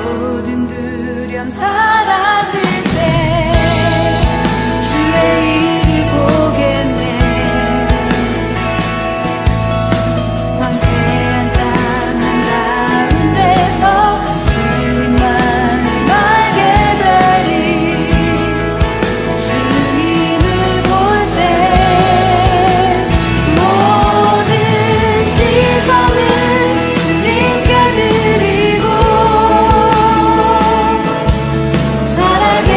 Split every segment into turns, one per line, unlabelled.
모든 두려움 사라질 때 주의 일을 보겠네. 황폐한 땅 한가운데서 주님만을 알게 되리. 주님을 볼 때 모든 시선을 주님께 드리고 살아계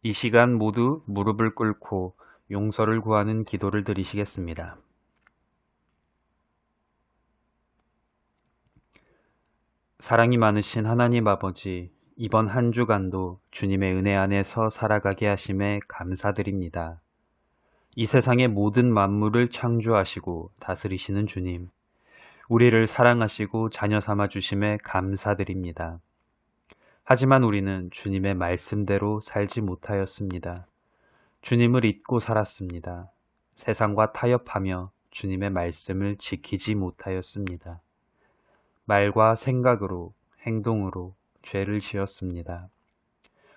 이 시간 모두 무릎을 꿇고 용서를 구하는 기도를 드리시겠습니다. 사랑이 많으신 하나님 아버지, 이번 한 주간도 주님의 은혜 안에서 살아가게 하심에 감사드립니다. 이 세상의 모든 만물을 창조하시고 다스리시는 주님, 우리를 사랑하시고 자녀 삼아 주심에 감사드립니다. 하지만 우리는 주님의 말씀대로 살지 못하였습니다. 주님을 잊고 살았습니다. 세상과 타협하며 주님의 말씀을 지키지 못하였습니다. 말과 생각으로, 행동으로 죄를 지었습니다.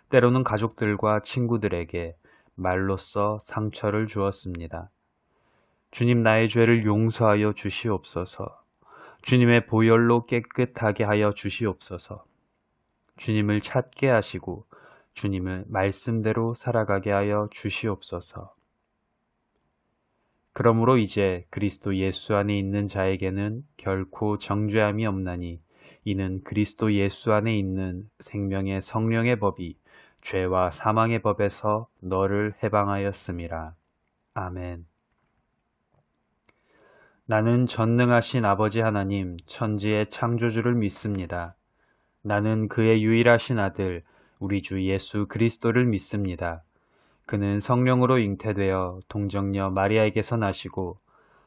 때로는 가족들과 친구들에게 말로써 상처를 주었습니다. 주님, 나의 죄를 용서하여 주시옵소서. 주님의 보혈로 깨끗하게 하여 주시옵소서. 주님을 찾게 하시고 주님을 말씀대로 살아가게 하여 주시옵소서. 그러므로 이제 그리스도 예수 안에 있는 자에게는 결코 정죄함이 없나니 이는 그리스도 예수 안에 있는 생명의 성령의 법이 죄와 사망의 법에서 너를 해방하였음이라. 아멘. 나는 전능하신 아버지 하나님 천지의 창조주를 믿습니다. 나는 그의 유일하신 아들 우리 주 예수 그리스도를 믿습니다. 그는 성령으로 잉태되어 동정녀 마리아에게서 나시고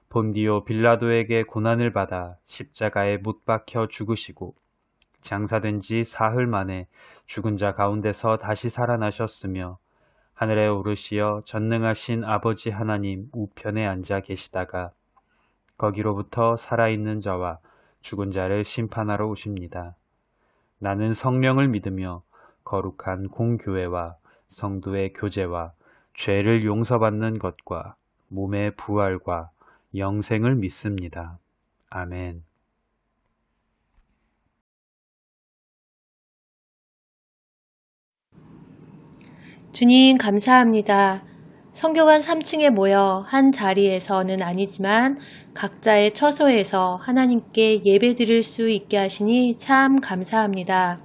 본디오 빌라도에게 고난을 받아 십자가에 못 박혀 죽으시고 장사된 지 사흘 만에 죽은 자 가운데서 다시 살아나셨으며 하늘에 오르시어 전능하신 아버지 하나님 우편에 앉아 계시다가 거기로부터 살아있는 자와 죽은 자를 심판하러 오십니다. 나는 성령을 믿으며 거룩한 공교회와 성도의 교제와 죄를 용서받는 것과 몸의 부활과 영생을 믿습니다. 아멘.
주님 감사합니다. 성교관 3층에 모여 한 자리에서는 아니지만 각자의 처소에서 하나님께 예배 드릴 수 있게 하시니 참 감사합니다.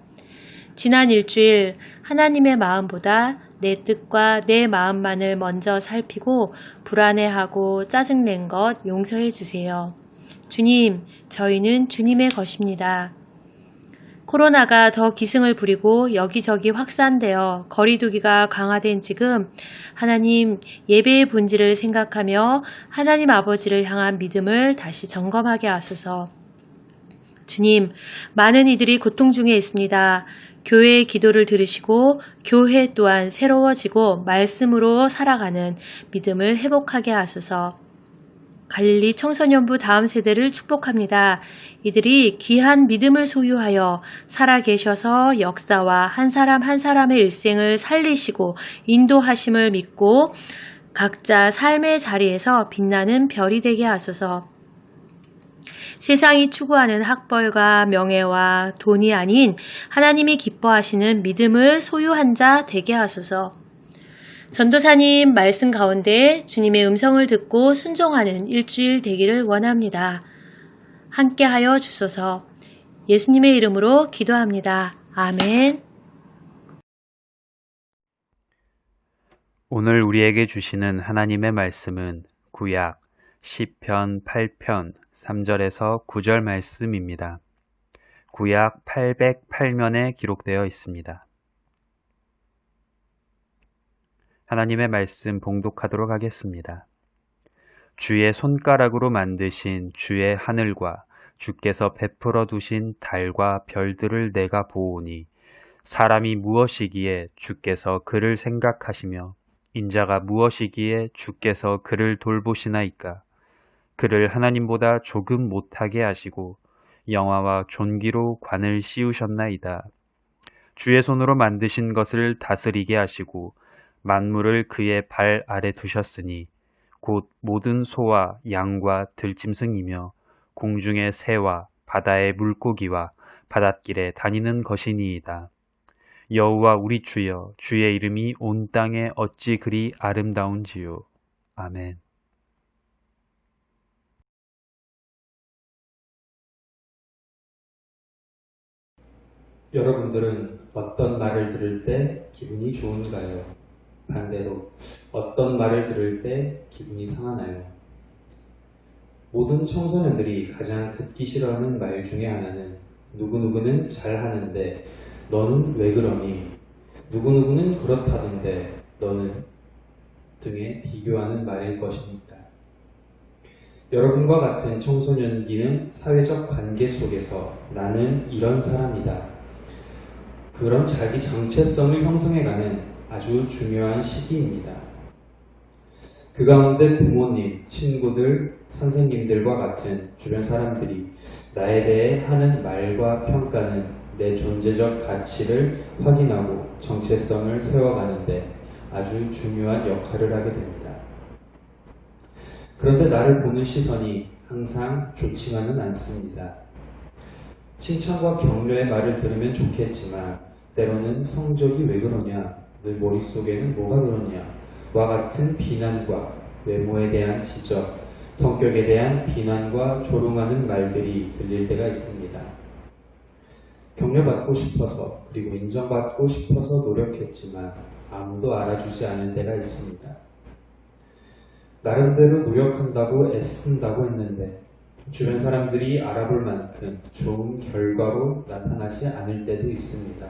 지난 일주일 하나님의 마음보다 내 뜻과 내 마음만을 먼저 살피고 불안해하고 짜증낸 것 용서해 주세요. 주님, 저희는 주님의 것입니다. 코로나가 더 기승을 부리고 여기저기 확산되어 거리두기가 강화된 지금 하나님 예배의 본질을 생각하며 하나님 아버지를 향한 믿음을 다시 점검하게 하소서. 주님, 많은 이들이 고통 중에 있습니다. 교회의 기도를 들으시고 교회 또한 새로워지고 말씀으로 살아가는 믿음을 회복하게 하소서. 갈릴리 청소년부 다음 세대를 축복합니다. 이들이 귀한 믿음을 소유하여 살아계셔서 역사와 한 사람 한 사람의 일생을 살리시고 인도하심을 믿고 각자 삶의 자리에서 빛나는 별이 되게 하소서. 세상이 추구하는 학벌과 명예와 돈이 아닌 하나님이 기뻐하시는 믿음을 소유한 자 되게 하소서. 전도사님 말씀 가운데 주님의 음성을 듣고 순종하는 일주일 되기를 원합니다. 함께하여 주소서. 예수님의 이름으로 기도합니다. 아멘.
오늘 우리에게 주시는 하나님의 말씀은 구약 시편 8편 3절에서 9절 말씀입니다. 구약 808면에 기록되어 있습니다. 하나님의 말씀 봉독하도록 하겠습니다. 주의 손가락으로 만드신 주의 하늘과 주께서 베풀어 두신 달과 별들을 내가 보오니 사람이 무엇이기에 주께서 그를 생각하시며 인자가 무엇이기에 주께서 그를 돌보시나이까. 그를 하나님보다 조금 못하게 하시고 영화와 존귀로 관을 씌우셨나이다. 주의 손으로 만드신 것을 다스리게 하시고 만물을 그의 발 아래 두셨으니 곧 모든 소와 양과 들짐승이며 공중의 새와 바다의 물고기와 바닷길에 다니는 것이니이다. 여호와 우리 주여, 주의 이름이 온 땅에 어찌 그리 아름다운지요. 아멘.
여러분들은 어떤 말을 들을 때 기분이 좋은가요?
반대로 어떤 말을 들을 때 기분이 상하나요? 모든 청소년들이 가장 듣기 싫어하는 말 중에 하나는 누구누구는 잘하는데 너는 왜 그러니? 누구누구는 그렇다던데 너는 등의 비교하는 말일 것입니다. 여러분과 같은 청소년기는 사회적 관계 속에서 나는 이런 사람이다. 그런 자기 정체성을 형성해가는 아주 중요한 시기입니다. 그 가운데 부모님, 친구들, 선생님들과 같은 주변 사람들이 나에 대해 하는 말과 평가는 내 존재적 가치를 확인하고 정체성을 세워가는데 아주 중요한 역할을 하게 됩니다. 그런데 나를 보는 시선이 항상 좋지만은 않습니다. 칭찬과 격려의 말을 들으면 좋겠지만 때로는 성적이 왜 그러냐, 늘 머릿속에는 뭐가 그러냐 와 같은 비난과 외모에 대한 지적, 성격에 대한 비난과 조롱하는 말들이 들릴 때가 있습니다. 격려받고 싶어서 그리고 인정받고 싶어서 노력했지만 아무도 알아주지 않을 때가 있습니다. 나름대로 노력한다고 애쓴다고 했는데 주변 사람들이 알아볼 만큼 좋은 결과로 나타나지 않을 때도 있습니다.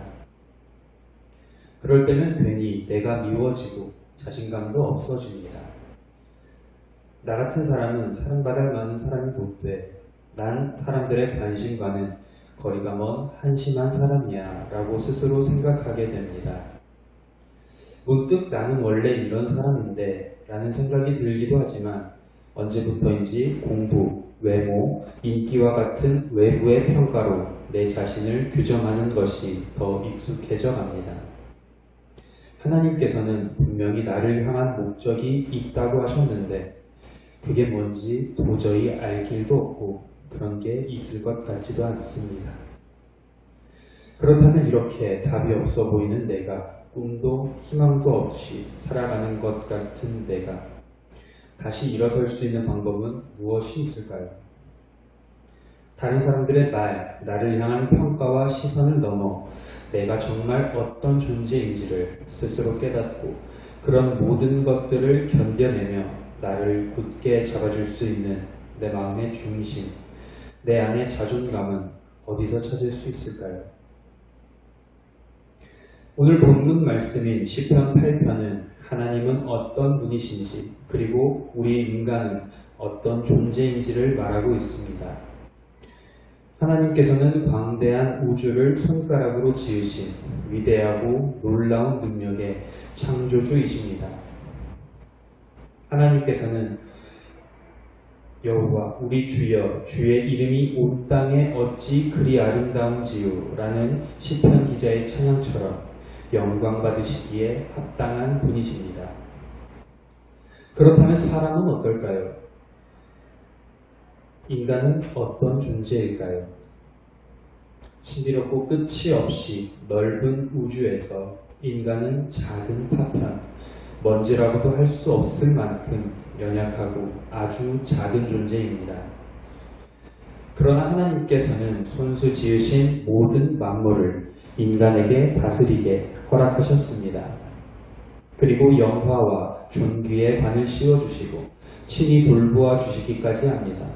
그럴 때는 괜히 내가 미워지고 자신감도 없어집니다. 나 같은 사람은 사랑받을 만한 사람이 못 돼. 난 사람들의 관심과는 거리가 먼 한심한 사람이야 라고 스스로 생각하게 됩니다. 문득 나는 원래 이런 사람인데 라는 생각이 들기도 하지만 언제부터인지 공부, 외모, 인기와 같은 외부의 평가로 내 자신을 규정하는 것이 더 익숙해져 갑니다. 하나님께서는 분명히 나를 향한 목적이 있다고 하셨는데 그게 뭔지 도저히 알 길도 없고 그런 게 있을 것 같지도 않습니다. 그렇다면 이렇게 답이 없어 보이는 내가, 꿈도 희망도 없이 살아가는 것 같은 내가 다시 일어설 수 있는 방법은 무엇이 있을까요? 다른 사람들의 말, 나를 향한 평가와 시선을 넘어 내가 정말 어떤 존재인지를 스스로 깨닫고 그런 모든 것들을 견뎌내며 나를 굳게 잡아줄 수 있는 내 마음의 중심, 내 안의 자존감은 어디서 찾을 수 있을까요? 오늘 본문 말씀인 시편 8편은 하나님은 어떤 분이신지 그리고 우리 인간은 어떤 존재인지를 말하고 있습니다. 하나님께서는 광대한 우주를 손가락으로 지으신 위대하고 놀라운 능력의 창조주이십니다. 하나님께서는 여호와 우리 주여 주의 이름이 온 땅에 어찌 그리 아름다운지요 라는 시편 기자의 찬양처럼 영광 받으시기에 합당한 분이십니다. 그렇다면 사람은 어떨까요? 인간은 어떤 존재일까요? 신비롭고 끝이 없이 넓은 우주에서 인간은 작은 파편, 먼지라고도 할 수 없을 만큼 연약하고 아주 작은 존재입니다. 그러나 하나님께서는 손수 지으신 모든 만물을 인간에게 다스리게 허락하셨습니다. 그리고 영화와 존귀의 관을 씌워주시고 친히 돌보아 주시기까지 합니다.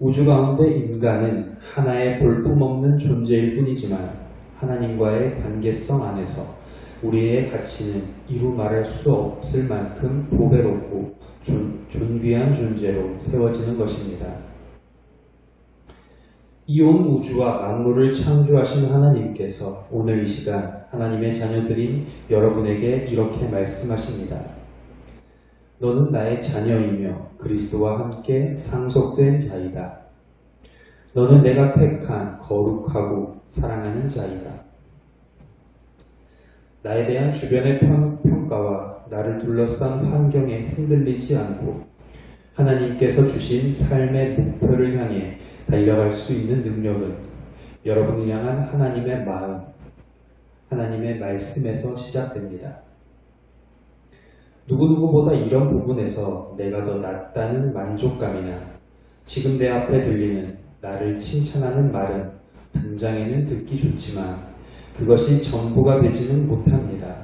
우주 가운데 인간은 하나의 볼품없는 존재일 뿐이지만 하나님과의 관계성 안에서 우리의 가치는 이루 말할 수 없을 만큼 보배롭고 존귀한 존재로 세워지는 것입니다. 이 온 우주와 만물을 창조하신 하나님께서 오늘 이 시간 하나님의 자녀들인 여러분에게 이렇게 말씀하십니다. 너는 나의 자녀이며 그리스도와 함께 상속된 자이다. 너는 내가 택한 거룩하고 사랑하는 자이다. 나에 대한 주변의 평가와 나를 둘러싼 환경에 흔들리지 않고 하나님께서 주신 삶의 목표를 향해 달려갈 수 있는 능력은 여러분을 향한 하나님의 마음, 하나님의 말씀에서 시작됩니다. 누구누구보다 이런 부분에서 내가 더 낫다는 만족감이나 지금 내 앞에 들리는 나를 칭찬하는 말은 당장에는 듣기 좋지만 그것이 전부가 되지는 못합니다.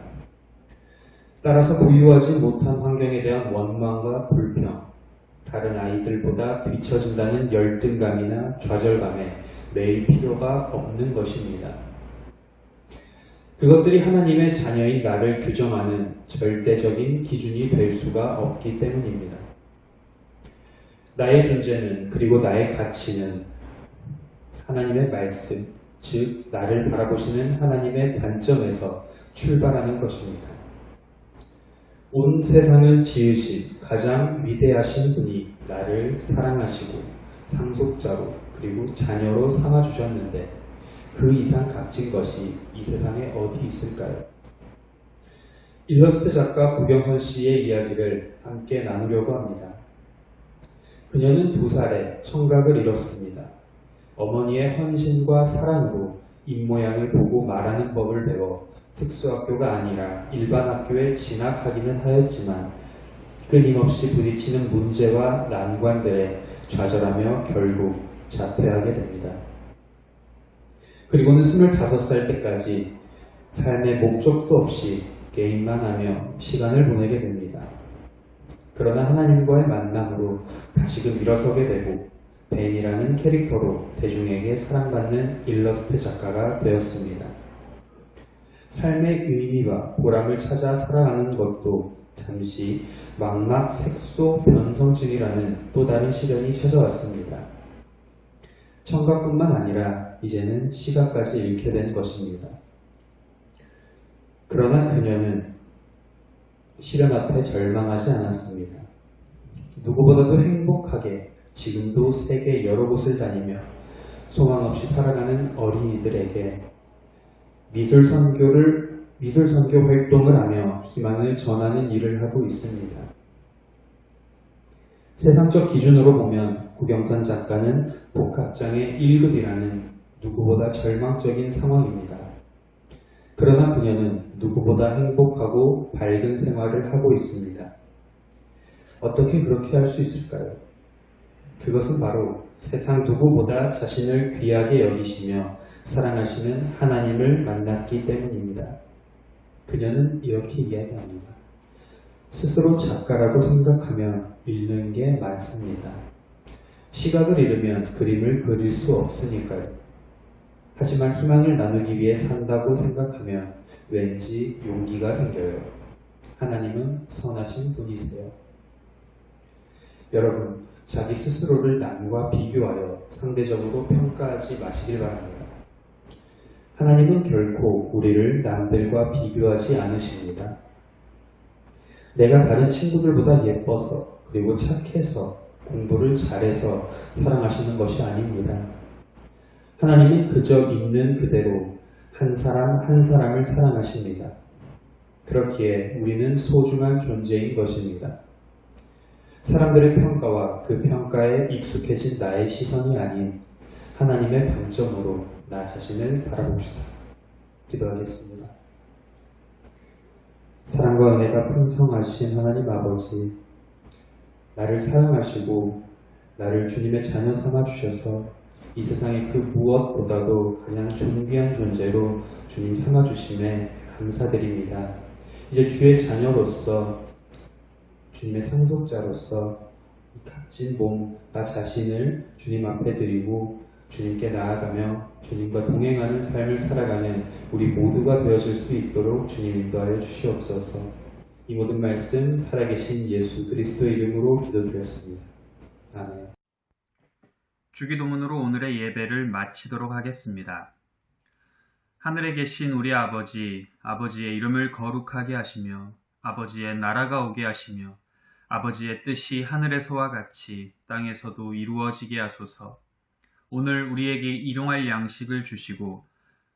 따라서 부유하지 못한 환경에 대한 원망과 불평, 다른 아이들보다 뒤처진다는 열등감이나 좌절감에 매일 필요가 없는 것입니다. 그것들이 하나님의 자녀인 나를 규정하는 절대적인 기준이 될 수가 없기 때문입니다. 나의 존재는, 그리고 나의 가치는 하나님의 말씀, 즉 나를 바라보시는 하나님의 관점에서 출발하는 것입니다. 온 세상을 지으신 가장 위대하신 분이 나를 사랑하시고 상속자로 그리고 자녀로 삼아주셨는데 그 이상 값진 것이 이 세상에 어디 있을까요? 일러스트 작가 구경선 씨의 이야기를 함께 나누려고 합니다. 그녀는 2살에 청각을 잃었습니다. 어머니의 헌신과 사랑으로 입모양을 보고 말하는 법을 배워 특수학교가 아니라 일반 학교에 진학하기는 하였지만 끊임없이 부딪히는 문제와 난관들에 좌절하며 결국 자퇴하게 됩니다. 그리고는 25살 때까지 삶의 목적도 없이 게임만 하며 시간을 보내게 됩니다. 그러나 하나님과의 만남으로 다시금 일어서게 되고 벤이라는 캐릭터로 대중에게 사랑받는 일러스트 작가가 되었습니다. 삶의 의미와 보람을 찾아 살아가는 것도 잠시 망막 색소 변성증이라는 또 다른 시련이 찾아왔습니다. 청각뿐만 아니라 이제는 시각까지 잃게 된 것입니다. 그러나 그녀는 시련 앞에 절망하지 않았습니다. 누구보다도 행복하게 지금도 세계 여러 곳을 다니며 소망 없이 살아가는 어린이들에게 미술 선교 활동을 하며 희망을 전하는 일을 하고 있습니다. 세상적 기준으로 보면 구경선 작가는 복합장애 1급이라는 누구보다 절망적인 상황입니다. 그러나 그녀는 누구보다 행복하고 밝은 생활을 하고 있습니다. 어떻게 그렇게 할 수 있을까요? 그것은 바로 세상 누구보다 자신을 귀하게 여기시며 사랑하시는 하나님을 만났기 때문입니다. 그녀는 이렇게 이야기합니다. 스스로 작가라고 생각하면 잃는 게 많습니다. 시각을 잃으면 그림을 그릴 수 없으니까요. 하지만 희망을 나누기 위해 산다고 생각하면 왠지 용기가 생겨요. 하나님은 선하신 분이세요. 여러분, 자기 스스로를 남과 비교하여 상대적으로 평가하지 마시길 바랍니다. 하나님은 결코 우리를 남들과 비교하지 않으십니다. 내가 다른 친구들보다 예뻐서 그리고 착해서 공부를 잘해서 사랑하시는 것이 아닙니다. 하나님은 그저 있는 그대로 한 사람 한 사람을 사랑하십니다. 그렇기에 우리는 소중한 존재인 것입니다. 사람들의 평가와 그 평가에 익숙해진 나의 시선이 아닌 하나님의 관점으로 나 자신을 바라봅시다. 기도하겠습니다. 사랑과 은혜가 풍성하신 하나님 아버지, 나를 사랑하시고 나를 주님의 자녀 삼아주셔서 이 세상의 그 무엇보다도 가장 존귀한 존재로 주님 삼아주심에 감사드립니다. 이제 주의 자녀로서 주님의 상속자로서 값진 몸, 나 자신을 주님 앞에 드리고 주님께 나아가며 주님과 동행하는 삶을 살아가는 우리 모두가 되어질 수 있도록 주님 인도하여 주시옵소서. 이 모든 말씀 살아계신 예수 그리스도의 이름으로 기도드렸습니다. 아멘.
주기도문으로 오늘의 예배를 마치도록 하겠습니다. 하늘에 계신 우리 아버지, 아버지의 이름을 거룩하게 하시며 아버지의 나라가 오게 하시며 아버지의 뜻이 하늘에서와 같이 땅에서도 이루어지게 하소서. 오늘 우리에게 일용할 양식을 주시고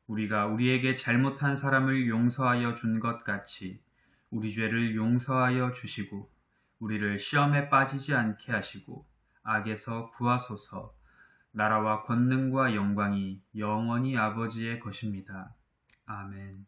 우리가 우리에게 잘못한 사람을 용서하여 준 것 같이 우리 죄를 용서하여 주시고 우리를 시험에 빠지지 않게 하시고 악에서 구하소서. 나라와 권능과 영광이 영원히 아버지의 것입니다. 아멘.